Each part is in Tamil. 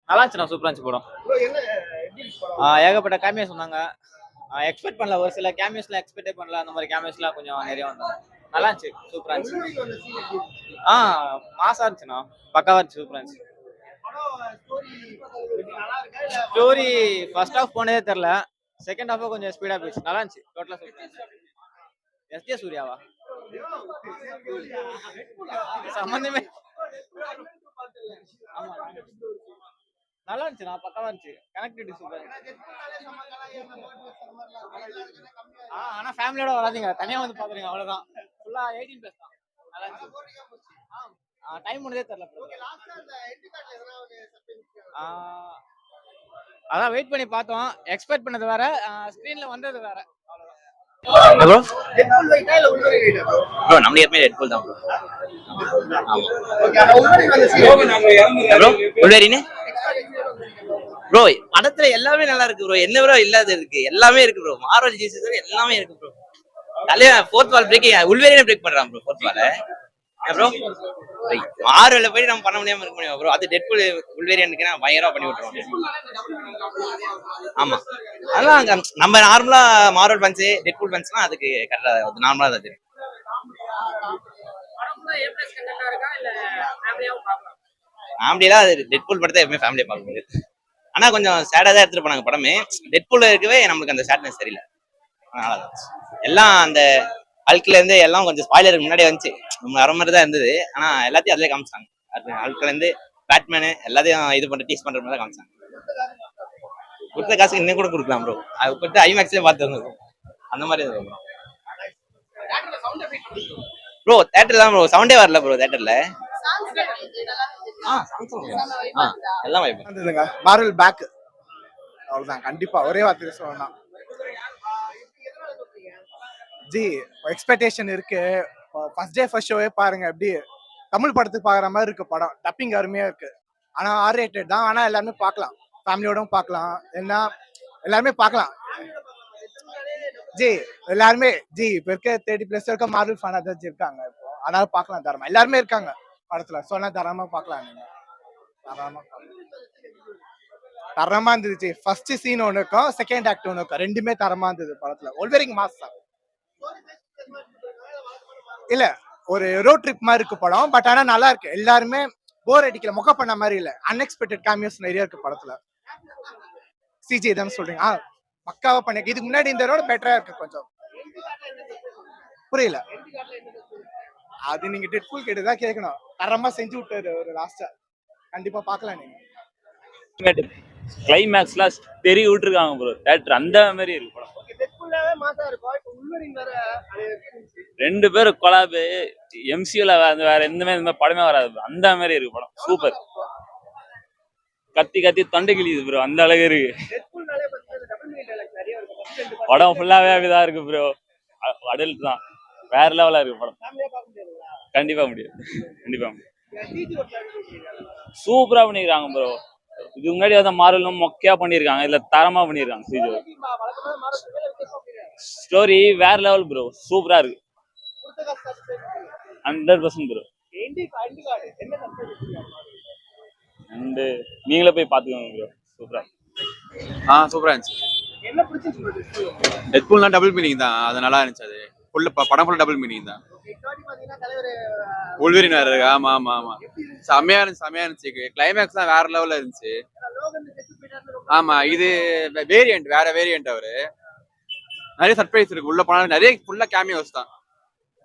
நல்லா இருந்துச்சுண்ணா, சூப்பரா இருந்துச்சு படம். ஏகப்பட்ட கேமியோஸ் சொன்னாங்க. எக்ஸ்பெக்ட் பண்ணல, ஒரு சில கேமியோஸ்லாம் எக்ஸ்பெக்டே பண்ணல. அந்த மாதிரி கேமியோஸ்லாம் கொஞ்சம் நிறைய வந்தாங்க. நல்லா இருந்துச்சு, சூப்பரா இருந்துச்சு. மாசா இருந்துச்சுண்ணா, பக்காவா இருந்துச்சு, சூப்பரா இருந்துச்சு. ஸ்டோரி ஃபர்ஸ்ட் ஹாஃப் போனதே தெரியல, செகண்ட் ஹாஃப் கொஞ்சம் ஸ்பீடா போயிடுச்சு. நல்லா இருந்துச்சு, டோட்டலா சூப்பரா இருந்துச்சு. எஸ்ஜே சூர்யாவா? சம்பந்தமே. நல்லா இருந்துச்சுண்ணா, பக்காவா இருந்துச்சு. கனெக்டிவிட்டி சூப்பரா இருந்துச்சு. ஆனா ஃபேமிலியோட வராதீங்க, தனியா வந்து பாக்குறீங்க அவ்வளவுதான். ஃபுல்லா 18+ தான். நல்லா இருந்துச்சு. டைம் முடிஞ்சதே தெரியல. அதான் வெயிட் பண்ணி பார்த்தோம். எக்ஸ்பெக்ட் பண்ணது வேற, ஸ்கிரீன்ல வந்தது வேற. ப்ரோ நம்ம எப்பவுமே டெட்பூல் தான் ப்ரோ. ப்ரோ படத்துல எல்லாமே நல்லா இருக்கு ப்ரோ. என்ன ப்ரோ இல்லாத இருக்கு? எல்லாமே இருக்கு ப்ரோ. மார்வல் ஜீசஸ் எல்லாமே இருக்கு ப்ரோ. தலைய ஃபோர்த் வால் பிரேக், உள்வேரியனே பிரேக் பண்றான் ப்ரோ ஃபோர்த் வால. ப்ரோ மார்வல்ல போய் நம்ம பண்ண முடியாம இருக்க முடியும் ப்ரோ. அது டெட்பூல் உள்வேரியனுக்கு நான் பயங்கரமா பண்ணி விட்டுருவோம். ஆமா, அதான் நம்ம நார்மலா மார்வல் பஞ்ச் டெட்பூல் பஞ்ச்னா அதுக்கு கரெக்டா நார்மலா தான் தெரியும். ஃபேமிலியா அது டெட்பூல் படத்தை எப்பவுமே ஃபேமிலியா பார்க்க முடியாது. ஆனா கொஞ்சம் சேடா தான் எடுத்துட்டு போனாங்க படமே. டெட்பூல் இருக்கவே நமக்கு அந்த சேட்னஸ் தெரியல. எல்லாம் அந்த ஹல்க்ல இருந்து எல்லாம் கொஞ்சம் ஸ்பாயிலருக்கு முன்னாடி வந்துச்சு. நம்ம அரை மாதிரி தான் இருந்தது. ஆனா எல்லாத்தையும் அதுலயே காமிச்சாங்க. ஹல்க்ல இருந்து பேட்மேனு எல்லாத்தையும் இது பண்ணி டீஸ் பண்ற மாதிரி தான் காமிச்சாங்க. கொடுத்த காசுக்கு இன்னும் கூட கொடுக்கலாம் ப்ரோ. அது கொடுத்து ஐமேக்ஸ்லயே பார்த்து வந்தோம் அந்த மாதிரி இருக்கும் ப்ரோ. தியேட்டர் தான் ப்ரோ, சவுண்டே வரல ப்ரோ தியேட்டர்ல. எல்லாம் வந்ததுங்க. மார்வல் பேக் அவ்வளவுதான். கண்டிப்பா ஒரே வார்த்தை சொல்லலாம். ஜி எக்ஸ்பெக்டேஷன் இருக்கு. ஃபர்ஸ்ட் டே ஃபர்ஸ்ட் ஷோவே பாருங்க, எப்படி தமிழ் படத்துக்கு பாக்குற மாதிரி இருக்கு படம். டப்பிங் அருமையா இருக்கு. ஆனா R-rated தான். ஆனா எல்லாருமே பார்க்கலாம், ஃபேமிலியோடவும் பார்க்கலாம். என்ன எல்லாருமே பார்க்கலாம் ஜி. எல்லாருமே ஜி இப்ப இருக்க 30+ இருக்க மார்வல் ஃபேனா தான் இருக்காங்க இப்போ. அதனால பார்க்கலாம் தரமா. எல்லாருமே இருக்காங்க படத்துல, சொன்னா தரமா பார்க்கலாம். நீங்க தரமா இருந்துச்சு. ஃபர்ஸ்ட் சீன் ஒன்று இருக்கும், செகண்ட் ஆக்ட் ஒன்று இருக்கும். ரெண்டுமே தரமா இருந்தது படத்துல. ஒல்வெரிங் மாஸ் தான். இல்ல ஒரு ரோட் ட்ரிப் மாதிரி இருக்கு படம். பட் ஆனா நல்லா இருக்கு. எல்லாருமே போர் அடிக்கல, மொக்க பண்ண மாதிரி இல்ல. அன்எக்ஸ்பெக்டட் கேமியோஸ் நிறைய இருக்கு படத்துல. சிஜி தான் சொல்றீங்க. பக்காவா பண்ணி இதுக்கு முன்னாடி இந்த ரோட பெட்டரா இருக்கு கொஞ்சம். புரியல, அது நீங்க டெட்பூல் கேட்டுதான் கேட்கணும். தரமா செஞ்சு விட்டாரு ஒரு லாஸ்டா. கண்டிப்பா பார்க்கலாம் நீங்க. கிளைமேக்ஸ்லாம் தெரிய விட்டுருக்காங்க ப்ரோ. தியேட்டர் அந்த மாதிரி இருக்கு படம். ரெண்டு பேரும் கொலாபு MCUல வேற எந்த மாதிரி படமே வராது. அந்த மாதிரி இருக்கு படம். சூப்பர். கத்தி கத்தி தொண்டை கிழியுது ப்ரோ, அந்த அளவுக்கு இருக்கு படம். ஃபுல்லாவே அப்படிதான் இருக்கு ப்ரோ. அடல்ட் தான், வேற லெவலா இருக்கு படம். கண்டிப்பா முடியாது, கண்டிப்பா சூப்பரா பண்ணிருக்காங்க ப்ரோ. இதுக்கு முன்னாடி வந்து மார்வலும் மொக்கையா பண்ணிருக்காங்க, இதுல தரமா பண்ணிருக்காங்க. சிஜி ஸ்டோரி வேற லெவல் ப்ரோ, சூப்பரா இருக்கு. 100% ப்ரோ. நீங்களே போய் பாத்துக்கோங்க ப்ரோ. சூப்பரா சூப்பரா இருந்துச்சு. டெட்பூல்னா டபுள் மீனிங் தான், அது நல்லா இருந்துச்சு. அது படம் ஃபுல்லா டபுள் மீனிங் தான். உள்வெரின் வேற இருக்கு. ஆமா ஆமா ஆமா, செமையா இருந்துச்சு, செமையா இருந்துச்சு. கிளைமேக்ஸ் தான் வேற லெவல்ல இருந்துச்சு. ஆமா, இது வேரியன்ட், வேற வேரியன்ட். அவரு நிறைய சர்ப்ரைஸ் இருக்கு உள்ள போனா. நிறைய ஃபுல்லா கேமியோஸ் தான்.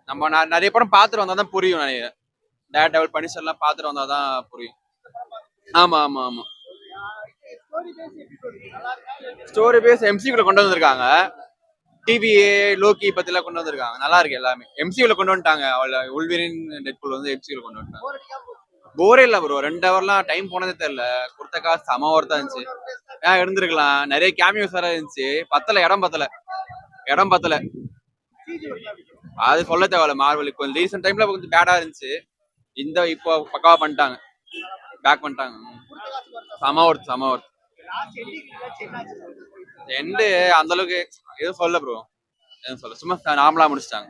நம்ம நிறைய படம் பாத்துட்டு வந்தாதான் புரியும். நிறைய டேர்டெவில் பனிஷர் எல்லாம் பாத்துட்டு வந்தாதான் புரியும். ஆமா ஆமா ஆமா. ஸ்டோரி பேஸ் MCUக்குள்ள கொண்டு வந்திருக்காங்க. TVA லோக்கி பத்தி எல்லாம் கொண்டு வந்திருக்காங்க. நல்லா இருக்கு எல்லாமே. MCUல கொண்டு வந்துட்டாங்க. உல்வெரின் டெட்பூல் வந்து MCUல கொண்டு வந்துட்டாங்க. போரே இல்ல ப்ரோ. 2 ஹவர்லாம் டைம் போனதே தெரியல. கொடுத்த காசு செம ஒர்த்தா இருந்துச்சு. இருந்திருக்கலாம். நிறைய கேமியோஸ் வேற இருந்துச்சு. இடம் பத்தல. அது சொல்ல தேவையில்ல. மார்வல் கொஞ்சம் ரீசெண்ட் டைம்ல கொஞ்சம் பேடா இருந்துச்சு. இந்த இப்போ பக்காவா பண்ணிட்டாங்க, பேக் பண்ணிட்டாங்க. செம ஒர்த். எண்டு அந்த அளவுக்கு எதுவும் சொல்ல ப்ரோ, எதுவும் சொல்ல. சும்மா நார்மலா முடிச்சிட்டாங்க.